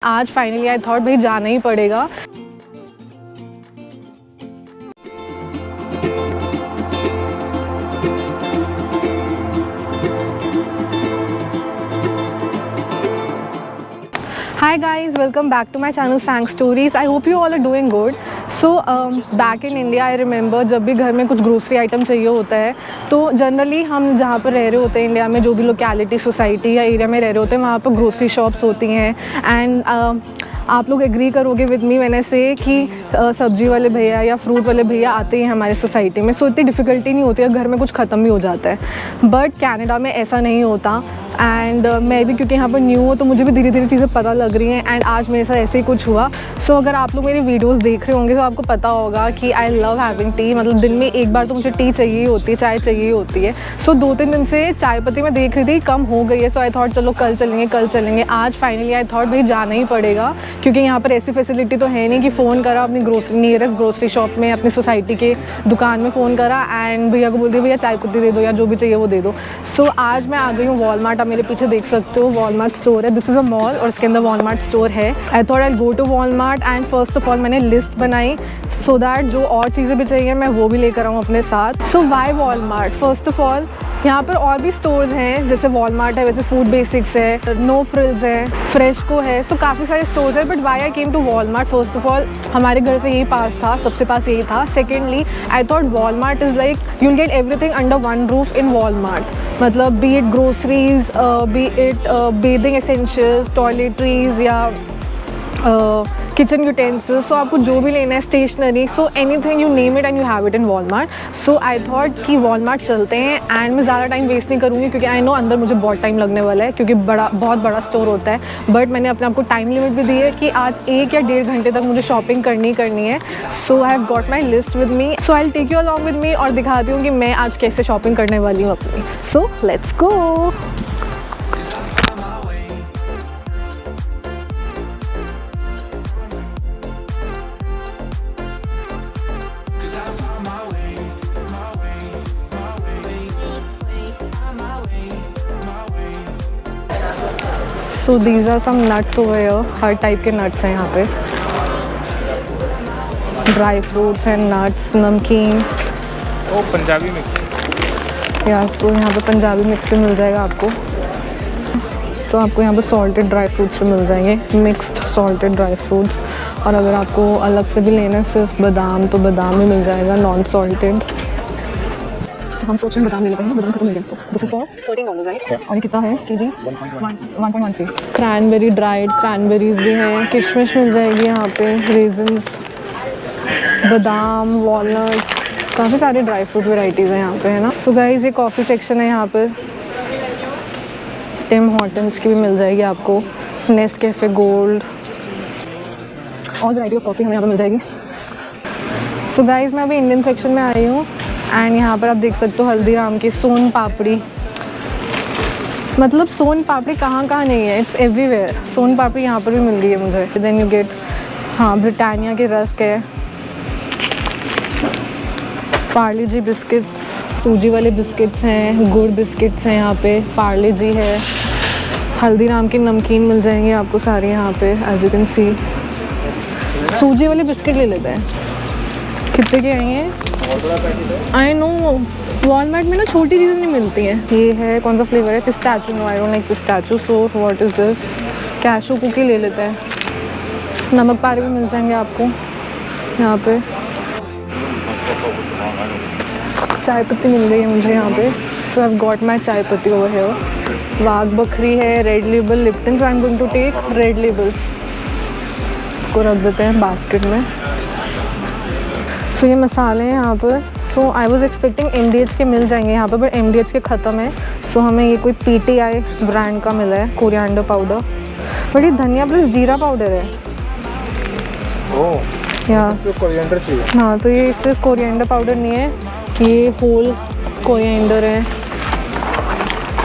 आज finally I thought भाई जाना ही पड़ेगा। Hi guys, welcome back to my channel Sang Stories. I hope you all are doing good. So back in India I remember जब भी घर में कुछ ग्रोसरी आइटम चाहिए होता है तो जनरली हम जहाँ पर रह रहे होते हैं इंडिया में, जो भी लोकेलिटी सोसाइटी या एरिया में रह रहे होते हैं, वहाँ पर ग्रोसरी शॉप्स होती हैं। एंड आप लोग एग्री करोगे विद मी मैंने से कि सब्जी वाले भैया या फ्रूट वाले भैया आते हैं हमारे सोसाइटी में, सो इतनी डिफ़िकल्टी नहीं होती है, घर में कुछ ख़त्म भी हो जाता है। बट कनाडा में ऐसा नहीं होता। एंड मैं भी क्योंकि यहाँ पर न्यू हूँ तो मुझे भी धीरे धीरे चीज़ें पता लग रही हैं। एंड आज मेरे साथ ऐसे ही कुछ हुआ। सो अगर आप लोग मेरी वीडियोस देख रहे होंगे तो आपको पता होगा कि आई लव हैविंग टी, मतलब दिन में एक बार तो मुझे टी चाहिए होती है, चाय चाहिए होती है। सो 2-3 दिन से चाय पत्ती मैं देख रही थी कम हो गई है। सो आई थॉट चलो कल चलेंगे। आज फाइनली आई थॉट भाई जाना ही पड़ेगा, क्योंकि यहाँ पर ऐसी फैसिलिटी तो है नहीं कि फ़ोन करा अपनी नियरेस्ट ग्रोसरी शॉप में, अपनी सोसाइटी के दुकान में फ़ोन करा एंड भैया को बोल दिया भैया चाय पत्ती दे दो या जो भी चाहिए वो दे दो। सो आज मैं आ गई हूँ वॉलमार्ट। आप मेरे पीछे देख सकते हो वॉलमार्ट स्टोर है। दिस इज़ अ मॉल और इसके अंदर वॉलमार्ट स्टोर है। I thought I go to Walmart and first of all मैंने लिस्ट बनाई सो दैट जो और चीज़ें भी चाहिए मैं वो भी लेकर आऊँ अपने साथ। So why Walmart? First of all यहाँ पर और भी स्टोर्स हैं, जैसे वॉलमार्ट है, वैसे फूड बेसिक्स है, नो फ्रिल्स है, फ्रेशको है, सो काफ़ी सारे स्टोर्स है। But why I came to Walmart? First of all हमारे घर से यही पास था, सबसे पास यही था। Secondly I thought Walmart is like you will get everything under one roof in Walmart, मतलब be it groceries, be it bathing essentials, toiletries या किचन यूटेंसिल्स। सो आपको जो भी लेना है, stationery, so anything you name it and you have it in Walmart. So I thought कि Walmart चलते हैं एंड मैं ज़्यादा टाइम वेस्ट नहीं करूँगी, क्योंकि आई नो अंदर मुझे बहुत टाइम लगने वाला है, क्योंकि बहुत बड़ा स्टोर होता है। बट मैंने अपने आपको टाइम लिमिट भी दी है कि आज 1 या 1.5 घंटे तक मुझे शॉपिंग करनी है। So I have got my list with me, so I will take you along with me और दिखाती हूँ कि मैं आज कैसे शॉपिंग करने वाली हूँ अपनी। So let's go. So these are some nuts over here. हर टाइप के नट्स हैं यहाँ पे, dry fruits and nuts, namkeen. ओ पंजाबी मिक्स। या सो यहाँ पे पंजाबी मिक्स भी मिल जाएगा आपको। तो आपको यहाँ पे सॉल्टेड ड्राई फ्रूट्स भी मिल जाएंगे, मिक्स्ड सॉल्टेड ड्राई फ्रूट्स। और अगर आपको अलग से भी लेना है सिर्फ बादाम, तो बादाम भी मिल जाएगा नॉन सॉल्टेड। हम सोच रहे हैं बादाम ले लेते हैं, बादाम खत्म हो गया। This is for $13 right? और ये कितना है केजी? 1.13। क्रैनबेरी, ड्राइड क्रैनबेरीज भी हैं, किशमिश मिल जाएगी यहाँ पे, रेजन्स, बादाम, वॉलनट, काफ़ी सारे ड्राई फ्रूट वेराइटीज़ हैं यहाँ पे, है ना। सो गाइस ये कॉफ़ी सेक्शन है यहाँ पर। टिम हॉर्टन्स की भी मिल जाएगी आपको, Nescafe gold, all variety of coffee हमें यहाँ पर मिल जाएगी। सो गाइस मैं अभी इंडियन सेक्शन में आई हूँ एंड यहाँ पर आप देख सकते हो हल्दीराम की सोन पापड़ी, मतलब सोन पापड़ी कहाँ नहीं है, इट्स एवरीवेयर। सोन पापड़ी यहाँ पर भी मिल गई है मुझे। देन यू गेट, हाँ, ब्रिटानिया के रस्क है, पार्ले जी बिस्किट्स, सूजी वाले बिस्किट्स हैं, गुड़ बिस्किट्स हैं यहाँ पे, पार्ले जी है, हल्दीराम की नमकीन मिल जाएंगे आपको सारे यहाँ पे एज यू कैन सी। सूजी वाले बिस्किट ले लेते हैं, कितने के आएंगे? आई नो वॉलमार्ट में ना छोटी चीज़ें नहीं मिलती हैं। ये है, कौन सा फ्लेवर है? Pistachio. No I don't like pistachio, so what is this? Cashew cookie ले लेते हैं। नमक पारे भी मिल जाएंगे आपको यहाँ पे। चाय पत्ती मिल गई है मुझे यहाँ पे, सो आई हैव गॉट माई चाय पत्ती ओवर हियर। वाघ बकरी है, Red Label, Lipton, so I am going to take Red Label. इसको रख देते हैं बास्केट में। सो ये मसाले हैं यहाँ पर। सो आई वॉज एक्सपेक्टिंग MDH के मिल जाएंगे यहाँ पर, बट MDH के ख़त्म है। सो हमें ये कोई PTI ब्रांड का मिला है, कोरिएंडर पाउडर। बट ये धनिया प्लस जीरा पाउडर है। या कोरिएंडर चाहिए? हाँ, तो ये सिर्फ कोरिएंडर पाउडर नहीं है, ये होल कोरिएंडर है,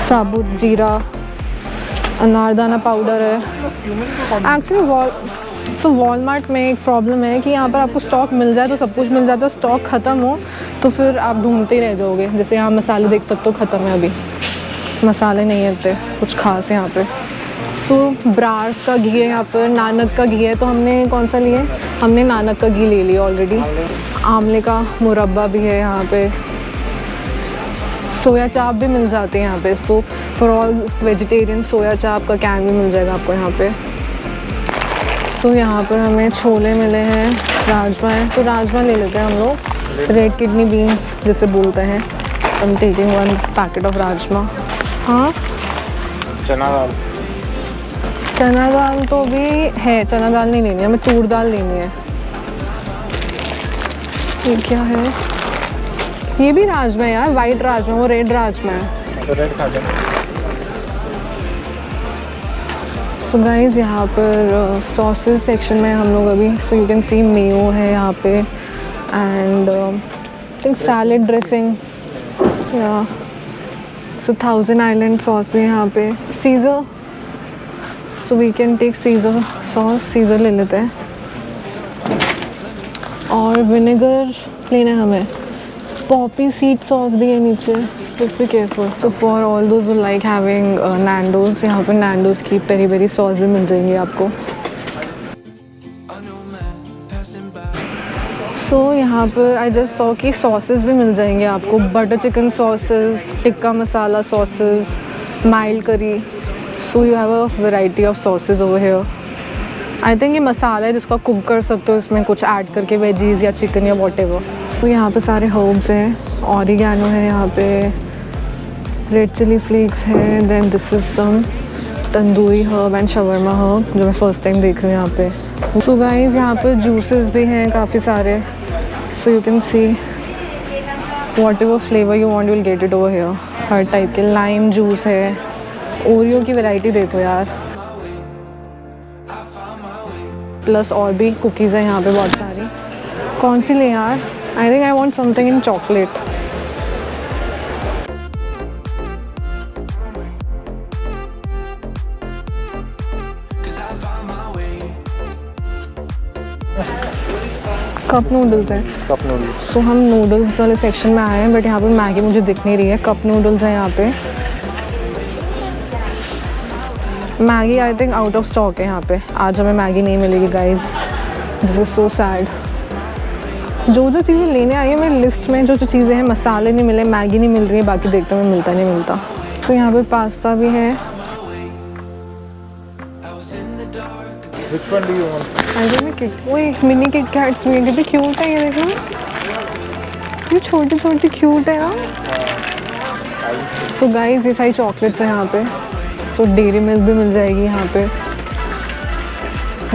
साबुत जीरा, अनारदाना पाउडर है। एक्चुअली वॉलमार्ट में एक प्रॉब्लम है कि यहाँ पर आपको स्टॉक मिल जाए तो सब कुछ मिल जाता है, स्टॉक ख़त्म हो तो फिर आप ढूंढते ही रह जाओगे। जैसे यहाँ मसाले देख सकते हो, ख़त्म है, अभी मसाले नहीं होते कुछ खास यहाँ पे। सो ब्रार्स का घी है यहाँ पर, नानक का घी है। तो हमने कौन सा लिए? हमने नानक का घी ले लिया ऑलरेडी। आंवले का मुरब्बा भी है यहाँ पे। सोया चाप भी मिल जाते हैं यहाँ पे। सो फॉर ऑल वेजिटेरियन सोया चाप का कैन भी मिल जाएगा आपको यहाँ पे। सो यहाँ पर हमें छोले मिले हैं, राजमा है, तो राजमा ले लेते हैं हम लोग। रेड किडनी बीन्स जिसे बोलते हैं। I am taking 1 packet of rajma. हाँ, चना दाल। चना दाल तो भी है, चना दाल नहीं लेनी है, हमें तूर दाल लेनी है। ये क्या है? ये भी राजमा है यार, वाइट राजमा, वो रेड राजमा है। तो रेड खा लें। सो गाइस यहाँ पर सॉसेस सेक्शन में हम लोग अभी। So you can see Mayo है यहाँ पे एंड थिंक सैलेड ड्रेसिंग या सो 1000 आइलैंड सॉस भी है यहाँ पे। Caesar, so we can take Caesar sauce, Caesar ले लेते हैं। और विनेगर लेना है हमें। पॉपी सीड सॉस भी है नीचे, just be careful. So for all those like having Nando's, यहाँ पर नैंडोज की पेरी पेरी सॉस भी मिल जाएंगी आपको। सो यहाँ पर आई जस्ट सॉ कि सॉसेस भी मिल जाएंगे आपको। Butter chicken sauces, tikka masala sauces, mild करी। So you have a variety of sauces over here. I think ये मसाला है जिसका कुक कर सकते हो इसमें कुछ ऐड करके, वेजीज या चिकन या वॉटेवर। तो यहाँ पे सारे हर्ब्स हैं। ऑरिगैनो है यहाँ पे, रेड चिली फ्लेक्स है, then this is some tandoori herb and shawarma herb जो मैं फर्स्ट टाइम देख रही हूँ यहाँ पे। सो गाइस यहाँ पर जूसेस भी हैं काफ़ी सारे। So you can see what ever flavour you want, you will get it over here. हर टाइप के लाइम जूस है, ओरियो की वैरायटी देखो यार, प्लस और भी कुकीज़ हैं यहाँ पे बहुत सारी। कौन सी ले यार? I think I want something in chocolate. Cup noodles है। Cup noodles. सो हम नूडल्स वाले सेक्शन में आए हैं, बट यहाँ पे मैगी मुझे दिख नहीं रही है। कप नूडल्स है यहाँ पे। Maggi I think out of stock है यहाँ पे। आज हमें मैगी नहीं मिलेगी guys, this is so sad. जो जो चीज़ें लेने आई है मेरी लिस्ट में, जो जो चीज़ें हैं, मसाले नहीं मिले, मैगी नहीं मिल रही है, बाकी देखते हैं मिलता नहीं मिलता। तो यहाँ पे पास्ता भी है। Which one do you want? I think वो एक मिनी किट कैट्स भी है, कितनी क्यूट है ये देखना, ये छोटी छोटी क्यूट है यार। सो गाइस ये सारी चॉकलेट्स हैं यहाँ पे। तो डेयरी मिल्क भी मिल जाएगी यहाँ पे,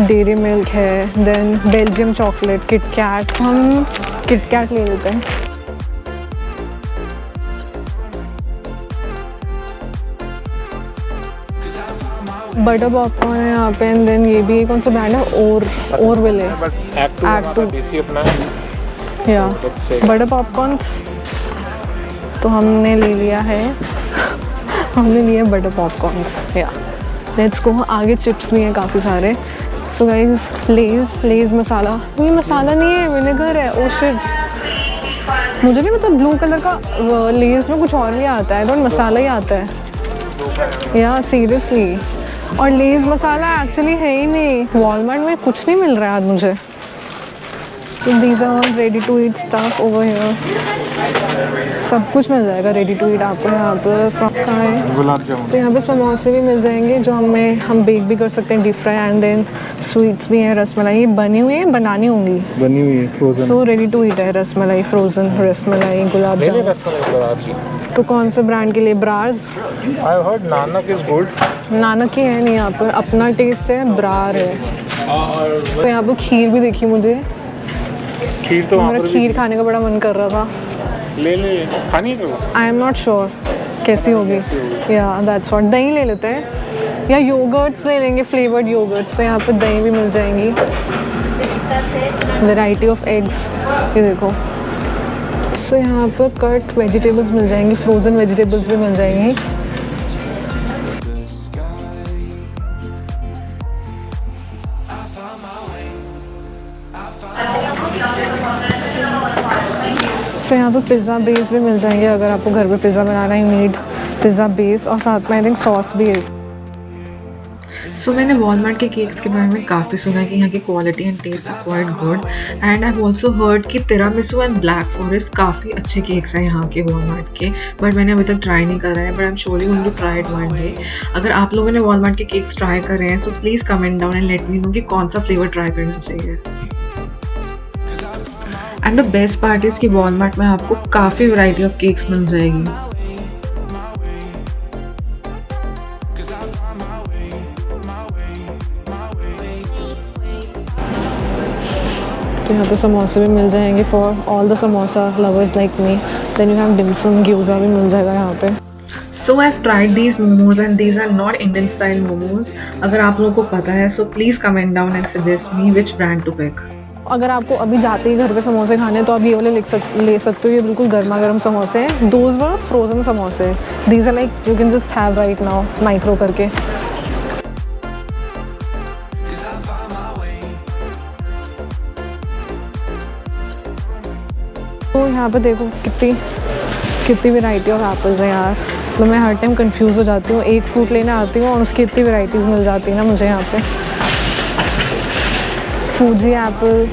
डेयरी मिल्क है, then Belgium chocolate, Kit Kat. हम किट कैट ले लेते हैं। बटर पॉपकॉर्न है यहाँ पे एंड देन ये भी कौन सा ब्रांड है, ओरविल है। But Act 2 Act 2 देसी अपना है। या बटर पॉपकॉर्न तो हमने ले लिया है। हमने लिए बटर पॉपकॉर्न्स। या लेट्स गो। आगे चिप्स भी हैं काफ़ी सारे। सो गाइस लेज मसाला, ये मसाला नहीं है, विनेगर है। ओ शिट, मुझे नहीं पता ब्लू कलर का लेज में कुछ और भी आता है, डोंट मसाला ही आता है या सीरियसली। और लेज मसाला एक्चुअली है ही नहीं, वॉलमार्ट में कुछ नहीं मिल रहा है आज मुझे। These are all ready to eat stuff over here. सब कुछ मिल जाएगा रेडी टू ईट आपको यहाँ पर। गुलाब जामुन। तो यहाँ पे समोसे भी मिल जाएंगे जो हम बेक भी कर सकते हैं, deep fry. And then sweets भी हैं, रसमलाई बनी हुई है, बनानी होंगी, बनी हुई है frozen. So ready to eat है। रसमलाई फ्रोजन, रसमलाई, गुलाब जामुन। रसमलाई तो कौन से ब्रांड के लिए? Brar's. I heard Nanak is good. Nanak की है नहीं यहाँ पर, अपना टेस्ट है, ब्रार है। तो यहाँ पर खीर भी देखी मुझे, खीर तो मेरा खीर खाने का बड़ा मन कर रहा था। ले खानी है। आई एम नॉट श्योर कैसी होगी। या दैट्स व्हाट। दही ले लेते हैं या योगर्ट्स ले लेंगे, फ्लेवर्ड योगर्ट्स। तो यहाँ पे दही भी मिल जाएंगी, वैरायटी ऑफ एग्स, ये देखो। सो यहाँ पर कट वेजिटेबल्स मिल जाएंगी, फ्रोज़न वेजिटेबल्स भी मिल जाएंगी। सो यहाँ पे पिज़्ज़ा बेस भी मिल जाएंगे अगर आपको घर पे पिज़्ज़ा बनाना है, यू नीड पिज़्ज़ा बेस। और साथ में आई थिंक सॉस भी है। सो मैंने वॉलमार्ट के केक्स के बारे में काफ़ी सुना है कि यहाँ की quality and taste are quite good, and I have also heard कि तिरामिसू एंड ब्लैक फॉरेस्ट काफ़ी अच्छे केक्स हैं यहाँ के वॉलमार्ट के, बट मैंने अभी तक ट्राई नहीं करा है, but I am surely going to try it one day. अगर आप लोगों ने वॉलमार्ट के केक्स ट्राई करे हैं so please comment down and let me know कि कौन सा फ्लेवर ट्राई करना चाहिए। And the best part is कि वॉलमार्ट में आपको काफ़ी वैरायटी ऑफ केक्स मिल जाएगी। तो यहाँ पे समोसे भी मिल जाएंगे for all the samosa lovers like me. Then you have dim sum, gyoza भी मिल जाएगा यहाँ पे। So I've tried these momos and these are not Indian style momos. अगर आप लोगों को पता है so please comment down and suggest me which brand to pick. अगर आपको अभी जाते ही घर पे समोसे खाने तो आप ये वाले ले सकते हो, ये बिल्कुल गर्मा गर्म समोसे हैं। दोज वर फ्रोजन समोसे, these are like you can just have right now micro करके। तो यहाँ पे देखो कितनी वैरायटी ऑफ एप्पल्स हैं यार। तो मैं हर टाइम कंफ्यूज हो जाती हूँ, एक फ्रूट लेने आती हूँ और उसकी इतनी वैरायटीज़ मिल जाती है ना मुझे यहाँ पे। फूजी एप्पल,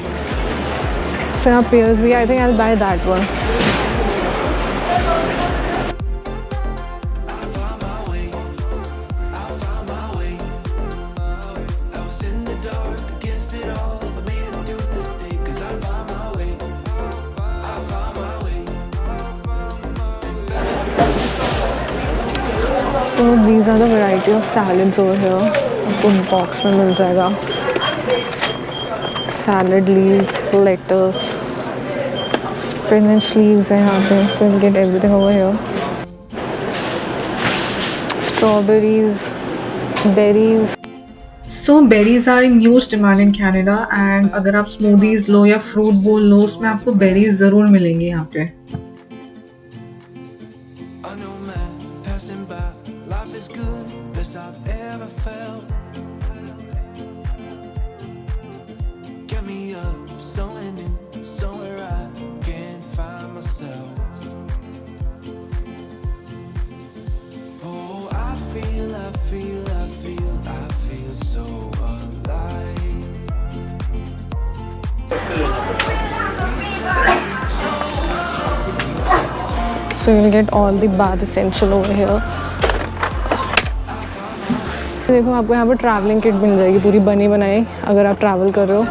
सो यहाँ पेयर्स भी, आई think I will by that one. So these are the variety of salads over here. आपको बॉक्स में मिल जाएगा। Salad leaves, lettuce, spinach leaves है यहाँ पे. So you'll get everything over here. Strawberries, berries. So berries are in huge demand in Canada, and अगर आप smoothies लो या fruit bowl लो उसमें आपको berries ज़रूर मिलेंगे यहाँ पे। So you'll get all the bath essential over here. देखो आपको यहाँ पर ट्रैवलिंग किट मिल जाएगी पूरी बनी बनाई अगर आप ट्रैवल कर रहे हो.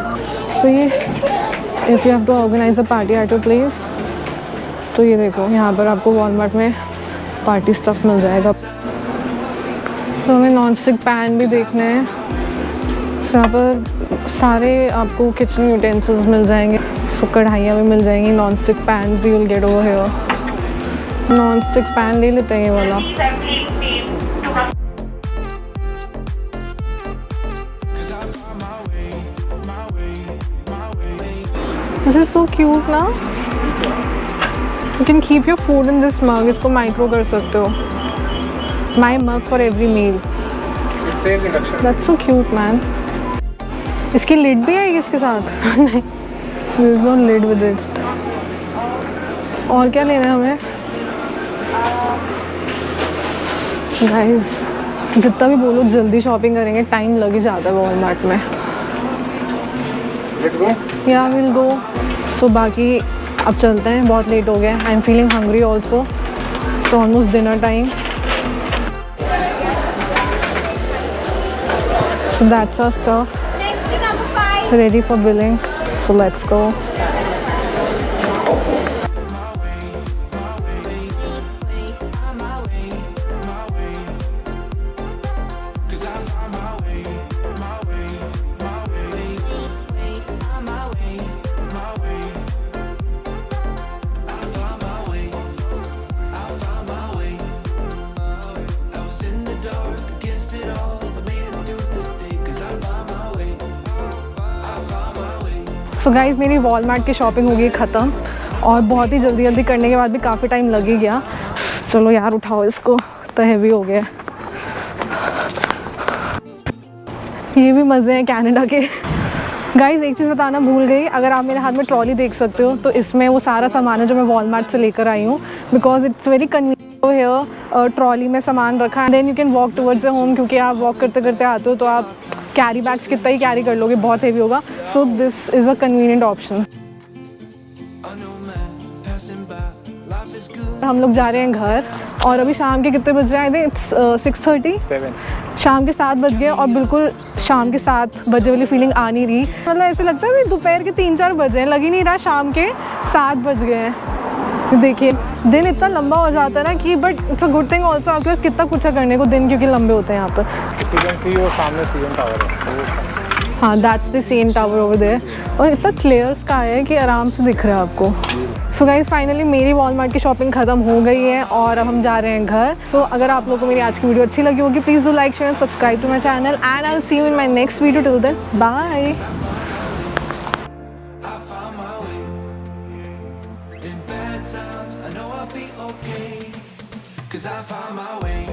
सो ये if you have to organise a party at your place, तो ये देखो यहाँ पर आपको वॉलमार्ट में पार्टी स्टफ मिल जाएगा. तो हमें नॉन स्टिक पैन भी देखने हैं. सो यहाँ पर सारे आपको किचन यूटेंसिल्स मिल जाएंगे. सो कढ़ाइयाँ भी मिल जाएंगी, नॉन स्टिक पैन भी will get over here. Non stick pan ले लेते हैं ये वाला. This is so cute ना. You can keep your food in this mug. इसको माइक्रो कर सकते हो. My mug for every meal. It says induction. That's so cute man. इसकी लिड भी आएगी इसके साथ. नहीं, there is no lid with it. और क्या लेना है हमें? Guys, जितना भी बोलो जल्दी शॉपिंग करेंगे, टाइम लग ही जाता है वॉलमार्ट में. Let's go. Yeah, we'll go. So बाकी अब चलते हैं, बहुत लेट हो गया. I am feeling hungry also. It's almost dinner time. So that's our stuff. Ready for billing. So let's go. So guys मेरी वॉलमार्ट की शॉपिंग हो गई ख़त्म और बहुत ही जल्दी करने के बाद भी काफ़ी टाइम लग ही गया. चलो यार उठाओ इसको, तो हैवी हो गया. ये भी मज़े हैं कनाडा के. गाइज़ एक चीज़ बताना भूल गई, अगर आप मेरे हाथ में ट्रॉली देख सकते हो तो इसमें वो सारा सामान है जो मैं वॉलमार्ट से लेकर आई हूँ, बिकॉज इट्स वेरी कन्वीनियंट तो हेयर ट्रॉली में सामान रखा है, then you can walk towards the home, क्योंकि आप वॉक करते करते आते हो तो आप कैरी बैग्स कितना ही कैरी कर लोगे, बहुत हेवी होगा. So this is a convenient option. हम लोग जा रहे हैं घर और अभी शाम के कितने बज रहे हैं? I think it's 6:30. 7. शाम के 7 बज गए और बिल्कुल शाम के 7 बजे वाली फीलिंग आ नहीं रही. मतलब ऐसे लगता है अभी दोपहर के 3-4 बजे हैं, लग ही नहीं रहा शाम के 7 बज गए हैं. देखिए दिन इतना लंबा हो जाता है ना कि, but it's a good thing also, आपके पास कितना कुछ है करने को दिन, क्योंकि लंबे होते हैं यहाँ पर. You can see वो सामने सीएम टावर है. हाँ, that's the same tower over there. और इतना क्लियर स्काई है कि आराम से दिख रहा है आपको. सो गाइज फाइनली मेरी वॉलमार्ट की शॉपिंग ख़त्म हो गई है और अब हम जा रहे हैं घर. सो अगर आप लोगों को मेरी आज की वीडियो अच्छी लगी होगी, please do like share and subscribe to my channel and I will see you in my next video. Till then bye. Cause I found my way.